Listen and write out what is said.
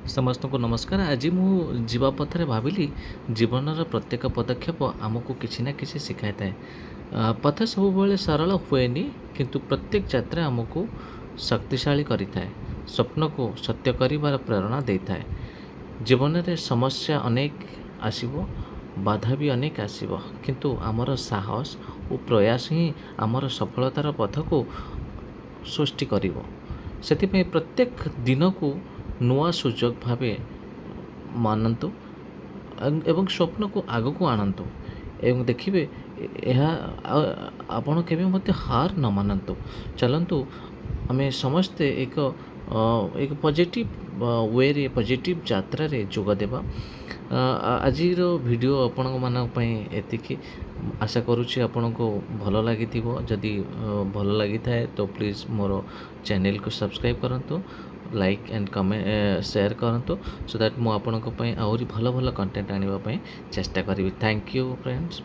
समस्त को नमस्कार। आज मु जीवा पथरे भाविली जीवनर प्रत्येक पदक्षेप आमको किसी ना किसी शिखाई थाए। पथ सब सरल हुएनि किंतु प्रत्येक यात्रा आमको शक्तिशाली करि थाए, स्वप्न को सत्य करिवार प्रेरणा दे थाए। जीवन में समस्या अनेक आसीबो, बाधा भी अनेक आसीबो, किंतु आमर साहस और प्रयास ही आमर सफलतार पथ को सृष्टि करिवो। ସେଥିପାଇଁ ପ୍ରତ୍ୟେକ ଦିନକୁ ନୂଆ ସୁଯୋଗ ଭାବେ ମାନନ୍ତୁ ଏବଂ ସ୍ୱପ୍ନକୁ ଆଗକୁ ଆଣନ୍ତୁ ଏବଂ ଦେଖିବେ ଏହା ଆପଣ କେବେ ମଧ୍ୟ ହାର ନ ମାନନ୍ତୁ। ଚାଲନ୍ତୁ ଆମେ ସମସ୍ତେ ଏକ ପଜିଟିଭ ୱେରେ ପଜିଟିଭ ଯାତ୍ରାରେ ଯୋଗ ଦେବା। ଆଜିର ଭିଡ଼ିଓ ଆପଣମାନଙ୍କ ପାଇଁ ଏତିକି। आशा करुच्ची आपनको भल लगी। जदि भल लगी थाए तो प्लीज़ मोर चैनल को सब्सक्राइब करंतु, लाइक एंड कमेंट शेयर करंतु सो दैट मु आपनको आहरी भल भल कंटेंट आनिबा पई चेष्टा करिवि। Thank you friends.